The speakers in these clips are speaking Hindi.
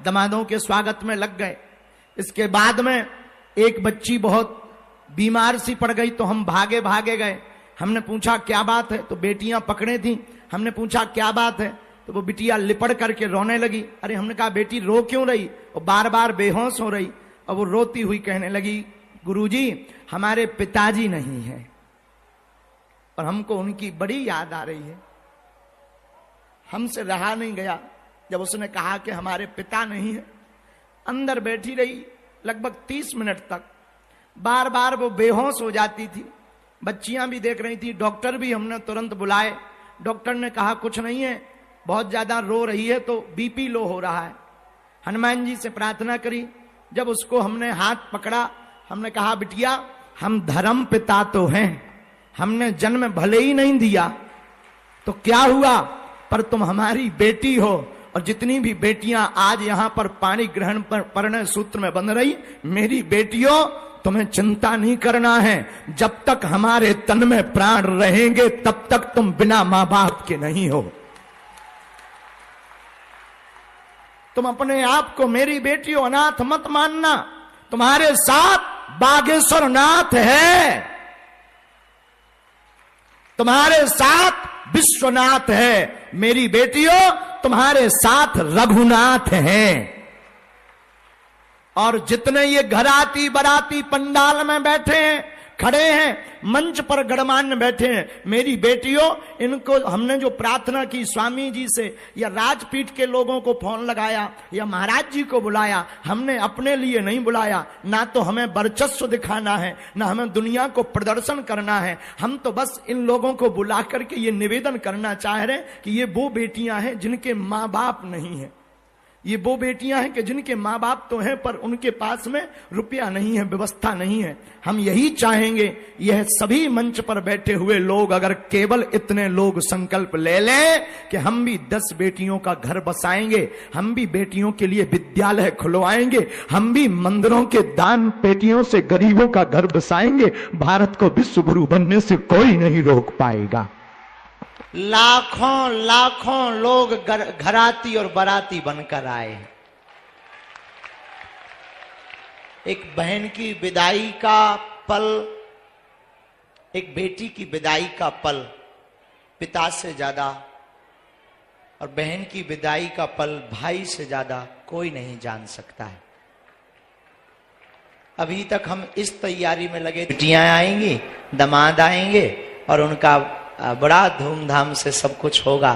दमादों के स्वागत में लग गए। इसके बाद में एक बच्ची बहुत बीमार सी पड़ गई, तो हम भागे भागे गए। हमने पूछा क्या बात है, तो बेटियां पकड़े थी। हमने पूछा क्या बात है, तो वो बिटिया लिपड़ करके रोने लगी। अरे हमने कहा बेटी रो क्यों रही, वो बार बार बेहोश हो रही। और वो रोती हुई कहने लगी गुरुजी हमारे पिताजी नहीं है और हमको उनकी बड़ी याद आ रही है। हमसे रहा नहीं गया जब उसने कहा कि हमारे पिता नहीं है। अंदर बैठी रही लगभग 30 मिनट तक, बार बार वो बेहोश हो जाती थी। बच्चियां भी देख रही थी, डॉक्टर भी हमने तुरंत बुलाए। डॉक्टर ने कहा कुछ नहीं है, बहुत ज्यादा रो रही है तो बीपी लो हो रहा है। हनुमान जी से प्रार्थना करी। जब उसको हमने हाथ पकड़ा, हमने कहा बिटिया हम धर्म पिता तो हैं, हमने जन्म भले ही नहीं दिया तो क्या हुआ, पर तुम हमारी बेटी हो। और जितनी भी बेटियां आज यहां पर पाणी ग्रहण पर परिणय सूत्र में बंध रही, मेरी बेटियों तुम्हें चिंता नहीं करना है। जब तक हमारे तन में प्राण रहेंगे तब तक तुम बिना मां बाप के नहीं हो। तुम अपने आप को मेरी बेटियों अनाथ मत मानना। तुम्हारे साथ बागेश्वर नाथ है, तुम्हारे साथ विश्वनाथ है। मेरी बेटियों तुम्हारे साथ रघुनाथ हैं। और जितने ये घराती बराती पंडाल में बैठे हैं, खड़े हैं, मंच पर गणमान्य बैठे हैं, मेरी बेटियों इनको हमने जो प्रार्थना की स्वामी जी से या राजपीठ के लोगों को फोन लगाया या महाराज जी को बुलाया, हमने अपने लिए नहीं बुलाया। ना तो हमें वर्चस्व दिखाना है, ना हमें दुनिया को प्रदर्शन करना है। हम तो बस इन लोगों को बुला करके ये निवेदन करना चाह रहे हैं कि ये वो बेटियां हैं जिनके माँ बाप नहीं है। ये वो बेटियां हैं कि जिनके माँ बाप तो हैं पर उनके पास में रुपया नहीं है, व्यवस्था नहीं है। हम यही चाहेंगे, यह सभी मंच पर बैठे हुए लोग अगर केवल इतने लोग संकल्प ले लें कि हम भी 10 बेटियों का घर बसाएंगे, हम भी बेटियों के लिए विद्यालय खुलवाएंगे, हम भी मंदिरों के दान पेटियों से गरीबों का घर बसाएंगे, भारत को विश्व गुरु बनने से कोई नहीं रोक पाएगा। लाखों लाखों लोग घराती और बाराती बनकर आए। एक बहन की विदाई का पल, एक बेटी की विदाई का पल पिता से ज्यादा और बहन की विदाई का पल भाई से ज्यादा कोई नहीं जान सकता है। अभी तक हम इस तैयारी में लगे, बेटियां आएंगी, दामाद आएंगे और उनका बड़ा धूमधाम से सब कुछ होगा।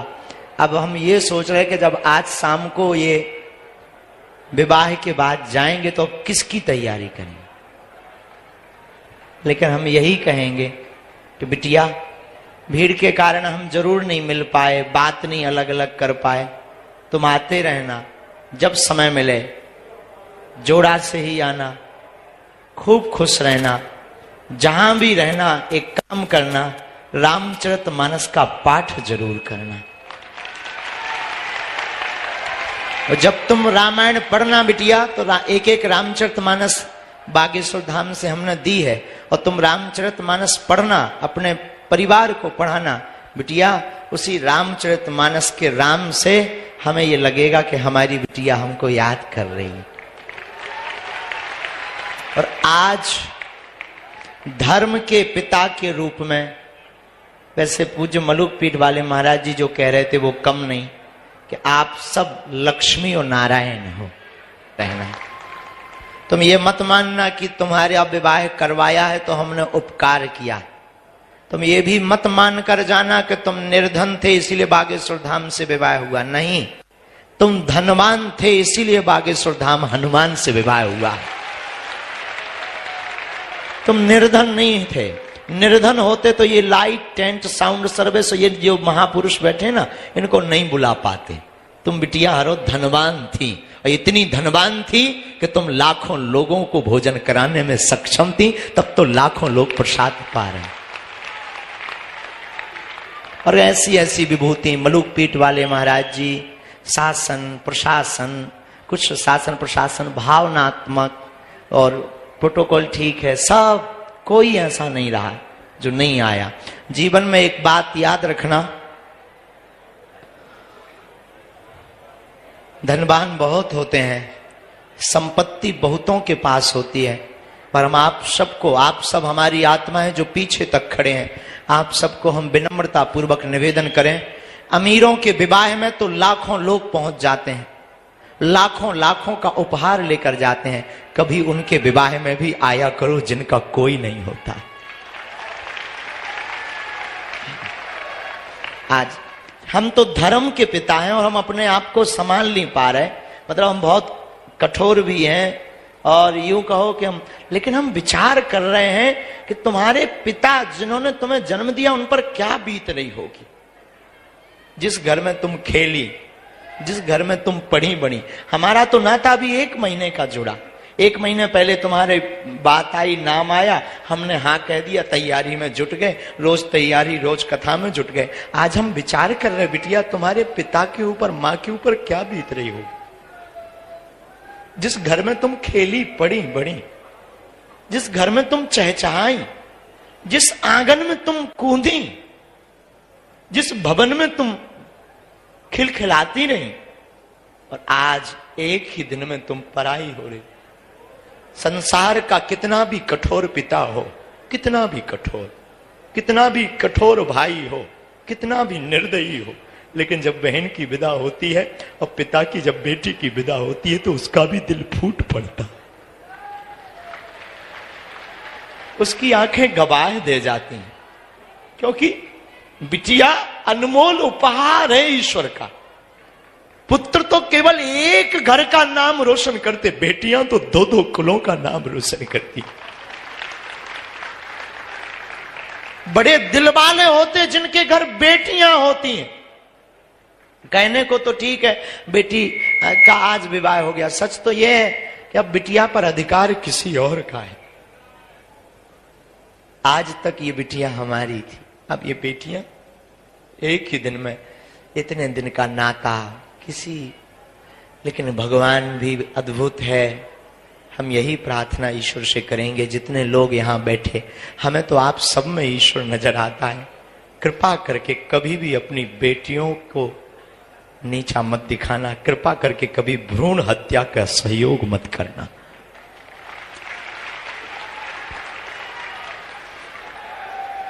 अब हम ये सोच रहे हैं कि जब आज शाम को ये विवाह के बाद जाएंगे तो किसकी तैयारी करेंगे। लेकिन हम यही कहेंगे कि बिटिया भीड़ के कारण हम जरूर नहीं मिल पाए, बात नहीं अलग अलग कर पाए, तुम आते रहना, जब समय मिले जोड़ा से ही आना, खूब खुश रहना। जहां भी रहना एक काम करना, रामचरितमानस का पाठ जरूर करना। और जब तुम रामायण पढ़ना बिटिया तो एक एक रामचरितमानस बागेश्वर धाम से हमने दी है, और तुम रामचरितमानस पढ़ना, अपने परिवार को पढ़ाना बिटिया। उसी रामचरितमानस के राम से हमें ये लगेगा कि हमारी बिटिया हमको याद कर रही है। और आज धर्म के पिता के रूप में, वैसे पूज्य मलुक पीठ वाले महाराज जी जो कह रहे थे वो कम नहीं, कि आप सब लक्ष्मी और नारायण हो रहना। तुम ये मत मानना कि तुम्हारे विवाह करवाया है तो हमने उपकार किया। तुम ये भी मत मान कर जाना कि तुम निर्धन थे इसीलिए बागेश्वर धाम से विवाह हुआ। नहीं, तुम धनवान थे इसीलिए बागेश्वर धाम हनुमान से विवाह हुआ। तुम निर्धन नहीं थे। निर्धन होते तो ये लाइट टेंट साउंड सर्विस, ये जो महापुरुष बैठे ना, इनको नहीं बुला पाते। तुम बिटिया हरो धनवान थी, और इतनी धनवान थी कि तुम लाखों लोगों को भोजन कराने में सक्षम थी। तब तो लाखों लोग प्रसाद पा रहे। और ऐसी ऐसी विभूति मलुक पीठ वाले महाराज जी, शासन प्रशासन, कुछ शासन प्रशासन भावनात्मक और प्रोटोकॉल ठीक है, सब कोई ऐसा नहीं रहा जो नहीं आया। जीवन में एक बात याद रखना, धनवान बहुत होते हैं, संपत्ति बहुतों के पास होती है, पर हम आप सबको, आप सब हमारी आत्मा है जो पीछे तक खड़े हैं, आप सबको हम विनम्रता पूर्वक निवेदन करें। अमीरों के विवाह में तो लाखों लोग पहुंच जाते हैं, लाखों लाखों का उपहार लेकर जाते हैं, कभी उनके विवाह में भी आया करो जिनका कोई नहीं होता। आज हम तो धर्म के पिता हैं और हम अपने आप को संभाल नहीं पा रहे, मतलब हम बहुत कठोर भी हैं और यूं कहो कि हम, लेकिन हम विचार कर रहे हैं कि तुम्हारे पिता जिन्होंने तुम्हें जन्म दिया उन पर क्या बीत रही होगी। जिस घर में तुम खेली, जिस घर में तुम पढ़ी बड़ी, हमारा तो नाता भी 1 महीने का जुड़ा, 1 महीने पहले तुम्हारे बात आई, नाम आया, हमने हाँ कह दिया, तैयारी में जुट गए, रोज तैयारी, रोज कथा में जुट गए। आज हम विचार कर रहे बिटिया तुम्हारे पिता के ऊपर, माँ के ऊपर क्या बीत रही होगी। जिस घर में तुम खेली पड़ी बड़ी, जिस घर में तुम चहचहाई, जिस आंगन में तुम कूदी, जिस भवन में तुम खिलखिलाती रही, और आज एक ही दिन में तुम पराई हो रही। संसार का कितना भी कठोर पिता हो, कितना भी कठोर, कितना भी कठोर भाई हो, कितना भी निर्दयी हो, लेकिन जब बहन की विदा होती है और पिता की जब बेटी की विदा होती है तो उसका भी दिल फूट पड़ता, उसकी आंखें गवाह दे जाती हैं, क्योंकि बिटिया अनमोल उपहार है ईश्वर का। पुत्र तो केवल एक घर का नाम रोशन करते, बेटियां तो 2-2 कुलों का नाम रोशन करती। बड़े दिल वाले होते जिनके घर बेटियां होती हैं। कहने को तो ठीक है बेटी का आज विवाह हो गया, सच तो यह है कि अब बिटिया पर अधिकार किसी और का है। आज तक ये बिटिया हमारी थी, अब ये बेटियां एक ही दिन में, इतने दिन का नाता किसी, लेकिन भगवान भी अद्भुत है। हम यही प्रार्थना ईश्वर से करेंगे, जितने लोग यहां बैठे, हमें तो आप सब में ईश्वर नजर आता है। कृपा करके कभी भी अपनी बेटियों को नीचा मत दिखाना, कृपा करके कभी भ्रूण हत्या का सहयोग मत करना।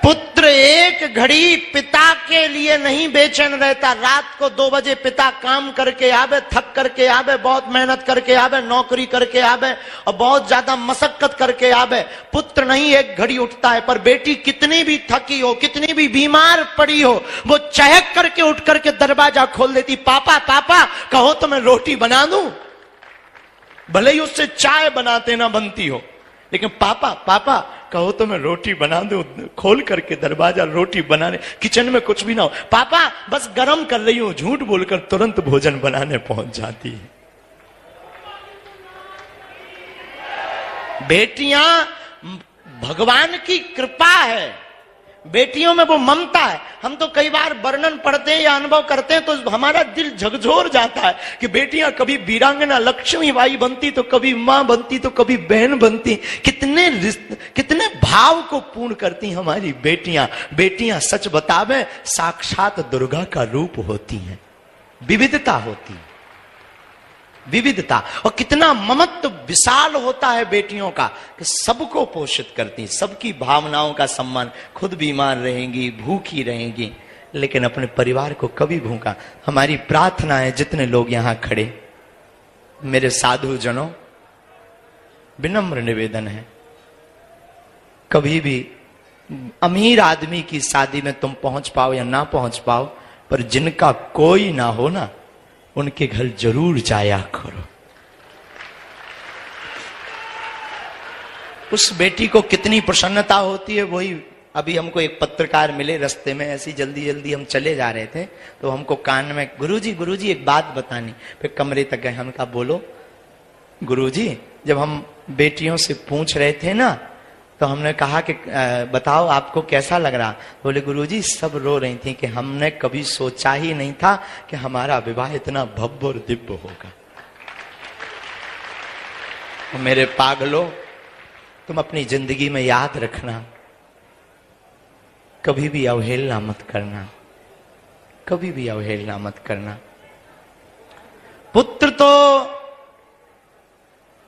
पुत्र एक घड़ी पिता के लिए नहीं बेचैन रहता। रात को 2 बजे पिता काम करके आवे, थक करके आवे, बहुत मेहनत करके आवे, नौकरी करके आवे और बहुत ज्यादा मशक्कत करके आवे, पुत्र नहीं एक घड़ी उठता है। पर बेटी कितनी भी थकी हो, कितनी भी बीमार पड़ी हो, वो चहक करके उठ करके दरवाजा खोल देती, पापा पापा कहो तो मैं रोटी बना दूं। भले ही उससे चाय बनाते ना बनती हो, लेकिन पापा पापा कहो तो मैं रोटी बना दूं। खोल करके दरवाजा, रोटी बनाने, किचन में कुछ भी ना हो, पापा बस गरम कर रही हूं, झूठ बोलकर तुरंत भोजन बनाने पहुंच जाती है। बेटियां भगवान की कृपा है, बेटियों में वो ममता है। हम तो कई बार वर्णन पढ़ते हैं या अनुभव करते हैं तो हमारा दिल झकझोर जाता है कि बेटियां कभी वीरांगना लक्ष्मीबाई बनती तो कभी मां बनती तो कभी बहन बनती। कितने भाव को पूर्ण करती हमारी बेटियां। बेटियां सच बतावे साक्षात दुर्गा का रूप होती हैं। विविधता होती है, विविधता, और कितना ममत्व विशाल होता है बेटियों का कि सबको पोषित करती, सबकी भावनाओं का सम्मान। खुद बीमार रहेंगी, भूखी रहेंगी, लेकिन अपने परिवार को कभी भूखा। हमारी प्रार्थना है जितने लोग यहां खड़े, मेरे साधु जनों, विनम्र निवेदन है, कभी भी अमीर आदमी की शादी में तुम पहुंच पाओ या ना पहुंच पाओ, पर जिनका कोई ना हो ना, उनके घर जरूर जाया करो। उस बेटी को कितनी प्रसन्नता होती है। वही अभी हमको एक पत्रकार मिले रास्ते में, ऐसी जल्दी जल्दी हम चले जा रहे थे तो हमको कान में, गुरुजी एक बात बतानी। फिर कमरे तक गए, हम कहा बोलो। गुरुजी जब हम बेटियों से पूछ रहे थे ना तो हमने कहा कि बताओ आपको कैसा लग रहा। बोले गुरुजी सब रो रही थी कि हमने कभी सोचा ही नहीं था कि हमारा विवाह इतना भव्य और दिव्य होगा। मेरे पागलों, तुम अपनी जिंदगी में याद रखना, कभी भी अवहेलना मत करना, कभी भी अवहेलना मत करना। पुत्र तो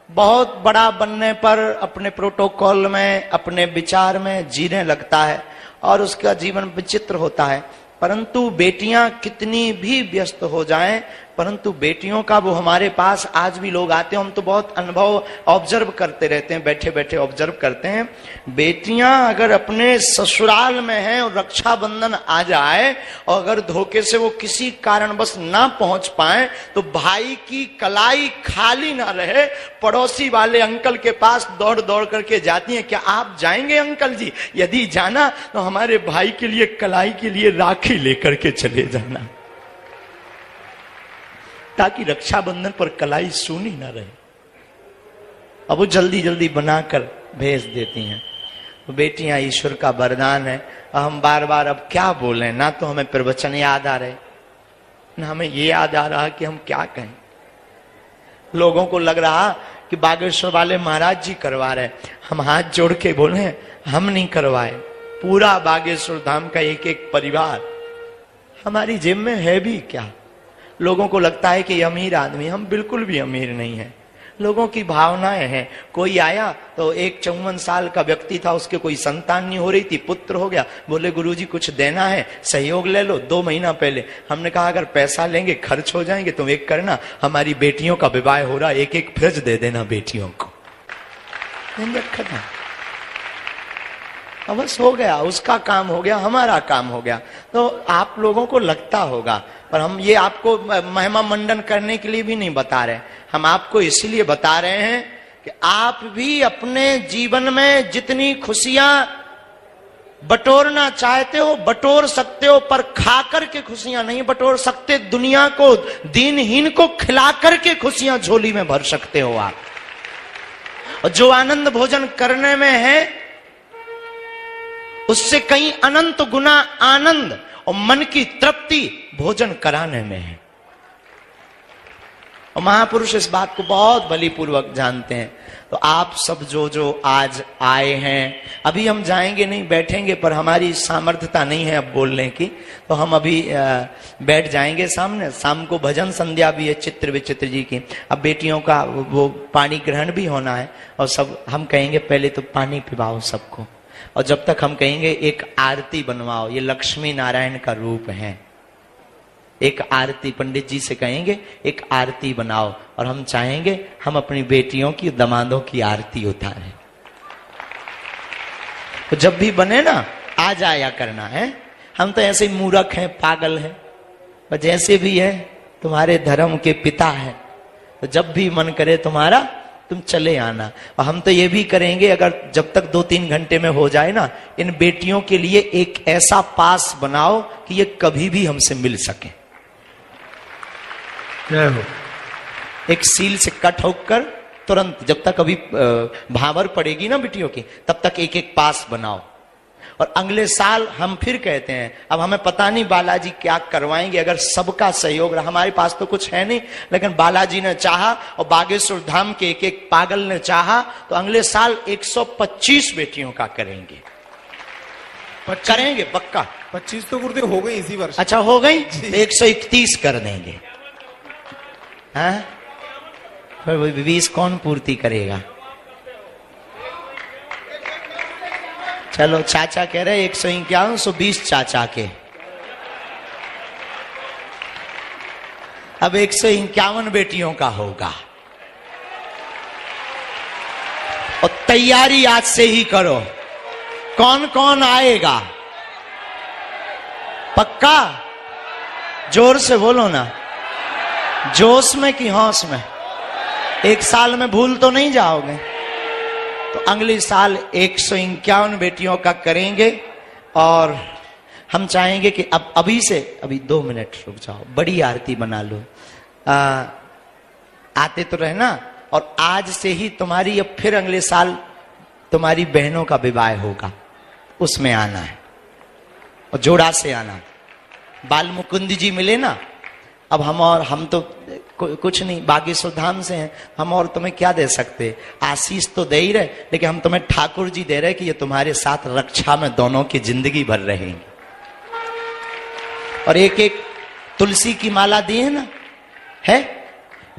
बहुत बड़ा बनने पर अपने प्रोटोकॉल में, अपने विचार में जीने लगता है और उसका जीवन विचित्र होता है। परंतु बेटियां कितनी भी व्यस्त हो जाएं, परंतु बेटियों का वो हमारे पास आज भी लोग आते हैं, हम तो बहुत अनुभव ऑब्जर्व करते रहते हैं, बैठे बैठे ऑब्जर्व करते हैं। बेटियां अगर अपने ससुराल में हैं और रक्षाबंधन आ जाए और अगर धोखे से वो किसी कारणवश ना पहुंच पाए तो भाई की कलाई खाली ना रहे, पड़ोसी वाले अंकल के पास दौड़ दौड़ करके जाती हैं, क्या आप जाएंगे अंकल जी? यदि जाना तो हमारे भाई के लिए कलाई के लिए राखी लेकर के चले जाना, ताकि रक्षाबंधन पर कलाई सूनी ना रहे। अब वो जल्दी जल्दी बनाकर भेज देती हैं। तो बेटियां ईश्वर का वरदान है। हम बार बार अब क्या बोलें, ना तो हमें प्रवचन याद आ रहे, ना हमें ये याद आ रहा कि हम क्या कहें। लोगों को लग रहा कि बागेश्वर वाले महाराज जी करवा रहे, हम हाथ जोड़ के बोले हम नहीं करवाए। पूरा बागेश्वर धाम का एक एक परिवार हमारी जेब में है भी क्या। लोगों को लगता है कि अमीर आदमी, हम बिल्कुल भी अमीर नहीं है। लोगों की भावनाएं हैं। कोई आया तो एक 54 साल का व्यक्ति था, उसके कोई संतान नहीं हो रही थी, पुत्र हो गया, बोले गुरुजी कुछ देना है, सहयोग ले लो। 2 महीना पहले हमने कहा अगर पैसा लेंगे खर्च हो जाएंगे, तुम एक करना, हमारी बेटियों का विवाह हो रहा, एक एक फ्रिज दे देना बेटियों को। खत्म, बस हो गया, उसका काम हो गया, हमारा काम हो गया। तो आप लोगों को लगता होगा, पर हम ये आपको महिमा मंडन करने के लिए भी नहीं बता रहे, हम आपको इसलिए बता रहे हैं कि आप भी अपने जीवन में जितनी खुशियां बटोरना चाहते हो बटोर सकते हो, पर खा करके खुशियां नहीं बटोर सकते। दुनिया को, दीनहीन को खिला करके खुशियां झोली में भर सकते हो आप। और जो आनंद भोजन करने में है उससे कहीं अनंत गुना आनंद और मन की तृप्ति भोजन कराने में है। और महापुरुष इस बात को बहुत बलिपूर्वक जानते हैं। तो आप सब जो आज आए हैं, अभी हम जाएंगे नहीं, बैठेंगे, पर हमारी सामर्थ्यता नहीं है अब बोलने की, तो हम अभी बैठ जाएंगे सामने। शाम को भजन संध्या भी है चित्र विचित्र जी की। अब बेटियों का वो पानी ग्रहण भी होना है और सब हम कहेंगे पहले तो पानी पिलाओ सबको, और जब तक हम कहेंगे एक आरती बनवाओ, ये लक्ष्मी नारायण का रूप है। एक आरती पंडित जी से कहेंगे एक आरती बनाओ, और हम चाहेंगे हम अपनी बेटियों की, दामादों की आरती उतारें। तो जब भी बने ना आ जाया करना है। हम तो ऐसे मूर्ख हैं, पागल हैं, पर जैसे भी है तुम्हारे धर्म के पिता है, तो जब भी मन करे तुम्हारा तुम चले आना। और हम तो ये भी करेंगे, अगर जब तक 2-3 घंटे में हो जाए ना, इन बेटियों के लिए एक ऐसा पास बनाओ कि ये कभी भी हमसे मिल सके। एक सील से कट होकर तुरंत, जब तक अभी भावर पड़ेगी ना बेटियों की, तब तक एक एक पास बनाओ। और अगले साल हम फिर कहते हैं, अब हमें पता नहीं बालाजी क्या करवाएंगे, अगर सबका सहयोग रहा, हमारे पास तो कुछ है नहीं, लेकिन बालाजी ने चाहा और बागेश्वर धाम के एक एक पागल ने चाहा, तो अगले साल 125 बेटियों का करेंगे। करेंगे पक्का। 25 तो गुरुदेव हो गई इसी वर्ष। अच्छा हो गई, 131 कर देंगे। हाँ, फिर 20 कौन पूर्ति करेगा? चलो, चाचा कह रहे 151, 120 चाचा के। अब 151 बेटियों का होगा, और तैयारी आज से ही करो। कौन कौन आएगा? पक्का? जोर से बोलो ना, जोश में कि होश में? एक साल में भूल तो नहीं जाओगे? तो अगले साल 151 बेटियों का करेंगे। और हम चाहेंगे कि अब अभी से, अभी 2 मिनट रुक जाओ, बड़ी आरती बना लो। आते तो रहना। और आज से ही तुम्हारी, अब फिर अगले साल तुम्हारी बहनों का विवाह होगा, उसमें आना है, और जोड़ा से आना। बाल मुकुंद जी मिले ना, अब हम तो कुछ नहीं, बागेश्वर धाम से हैं हम, और तुम्हें क्या दे सकते? आशीष तो दे ही रहे, लेकिन हम तुम्हें ठाकुर जी दे रहे कि ये तुम्हारे साथ रक्षा में दोनों की जिंदगी भर रहेंगे। और एक एक तुलसी की माला दी है ना, है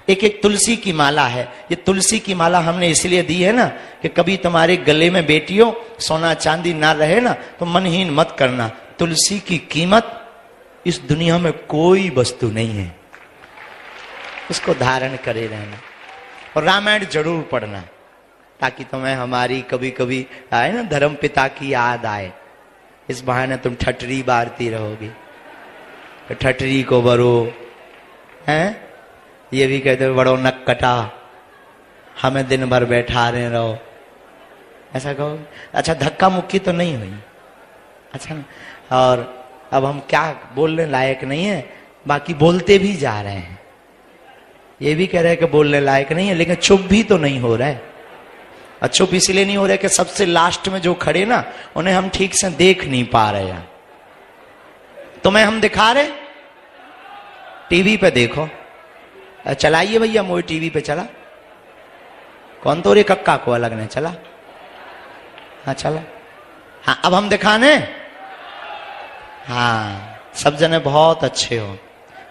एक एक तुलसी की माला है। ये तुलसी की माला हमने इसलिए दी है ना कि कभी तुम्हारे गले में बेटियों सोना चांदी ना रहे ना तो मनहीन मत करना। तुलसी की कीमत इस दुनिया में कोई वस्तु नहीं है, उसको धारण करे रहना। और रामायण जरूर पढ़ना ताकि तुम्हें हमारी कभी कभी आए ना धर्म पिता की याद आए। इस बहाने तुम ठटरी बारती रहोगी, तो ठटरी को बरो हैं, ये भी कहते हो बड़ो नक कटा, हमें दिन भर बैठा रहे रहो, ऐसा कहो। अच्छा धक्का मुक्की तो नहीं हुई, अच्छा ना। और अब हम क्या बोलने लायक नहीं है, बाकी बोलते भी जा रहे हैं। ये भी कह रहे हैं कि बोलने लायक नहीं है, लेकिन चुप भी तो नहीं हो रहा है। और चुप इसलिए नहीं हो रहा है कि सबसे लास्ट में जो खड़े ना उन्हें हम ठीक से देख नहीं पा रहे हैं। तुम्हें हम दिखा रहे, टीवी पे देखो, चलाइए भैया मोई टीवी पे चला, कौन तो रे कक्का को अलग ने चला, हाँ चला, हाँ अब हम दिखाने, हाँ सब जने बहुत अच्छे हो,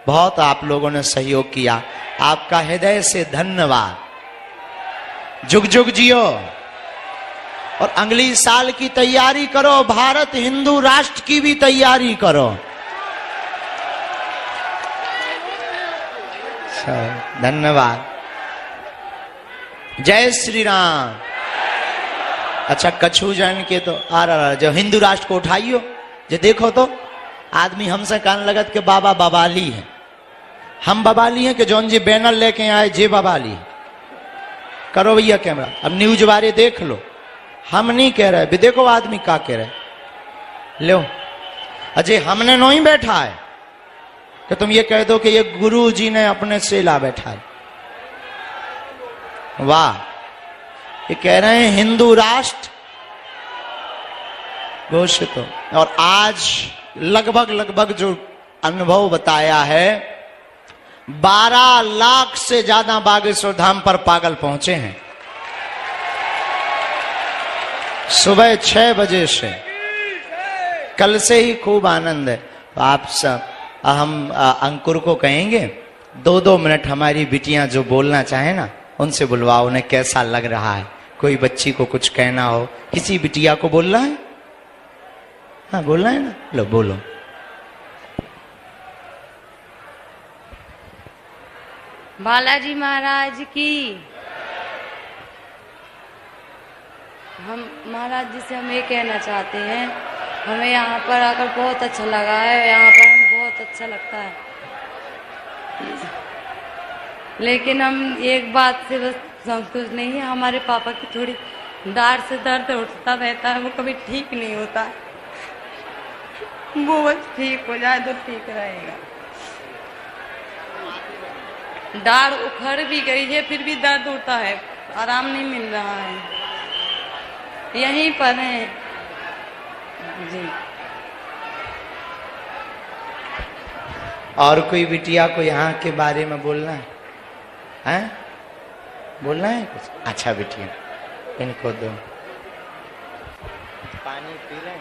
बहुत आप लोगों ने सहयोग किया, आपका हृदय से धन्यवाद। जुग जुग जियो और अगली साल की तैयारी करो, भारत हिंदू राष्ट्र की भी तैयारी करो। धन्यवाद। जय श्री राम। अच्छा कछु जन के तो आ रहा जो हिंदू राष्ट्र को उठाइयो, जो देखो तो आदमी हमसे कान लगत के बाबा बवाली है, हम बवाली हैं कि जौन जी बैनर लेके आए जे बवाली। करो भैया कैमरा, अब न्यूज बारे देख लो, हम नहीं कह रहे, भी देखो आदमी क्या कह रहे। लो अजय हमने नहीं बैठा है कि तुम ये कह दो कि ये गुरु जी ने अपने से ला बैठा है। वाह, ये कह रहे हैं हिंदू राष्ट्र घोषित हो। और आज लगभग जो अनुभव बताया है, 12 लाख से ज्यादा बागेश्वर धाम पर पागल पहुंचे हैं सुबह 6 बजे से। कल से ही खूब आनंद है। तो आप सब हम अंकुर को कहेंगे 2-2 मिनट हमारी बिटियां जो बोलना चाहे ना उनसे बुलवाओ, उन्हें कैसा लग रहा है। कोई बच्ची को कुछ कहना हो, किसी बिटिया को बोलना है, हाँ बोलना है ना, लो बोलो। बालाजी महाराज की। हम महाराज जी से हम ये कहना चाहते हैं, हमें यहाँ पर आकर बहुत अच्छा लगा है, यहाँ पर हमें बहुत अच्छा लगता है, लेकिन हम एक बात से बस संतुष्ट नहीं है, हमारे पापा की थोड़ी दाढ़ से दर्द उठता रहता है, वो कभी ठीक नहीं होता है, वो बस ठीक हो जाए तो ठीक रहेगा। दाढ़ उखड़ भी गई है फिर भी दर्द होता है, आराम नहीं मिल रहा है, यहीं पर है जी। और कोई बिटिया को यहाँ के बारे में बोलना है, हैं? बोलना है कुछ? अच्छा बिटिया इनको दो पानी पी लें,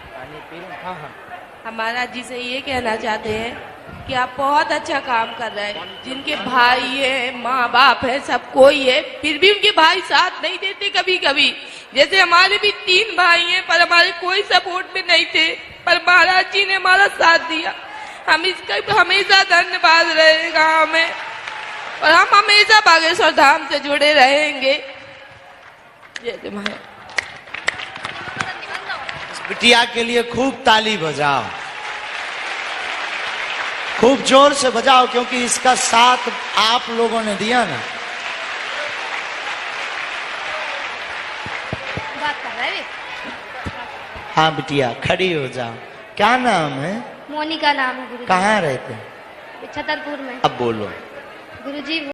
पानी पी लें। हाँ हाँ, हम महाराज जी से ये कहना चाहते हैं कि आप बहुत अच्छा काम कर रहे हैं। जिनके भाई है, माँ बाप है, सब कोई है, फिर भी उनके भाई साथ नहीं देते कभी कभी। जैसे हमारे भी 3 भाई हैं पर हमारे कोई सपोर्ट में नहीं थे, पर महाराज जी ने हमारा साथ दिया। हम इसका हमेशा धन्यवाद रहेगा हमें, और हम हमेशा बागेश्वर धाम से जुड़े रहेंगे। जय महाराज। बिटिया के लिए खूब ताली बजाओ, खूब जोर से बजाओ, क्योंकि इसका साथ आप लोगों ने दिया ना। बात कर रहा है। हाँ बिटिया खड़ी हो जाओ। क्या नाम है? मोनिका नाम है गुरुजी। कहाँ रहते हैं? छतरपुर में। अब बोलो। गुरुजी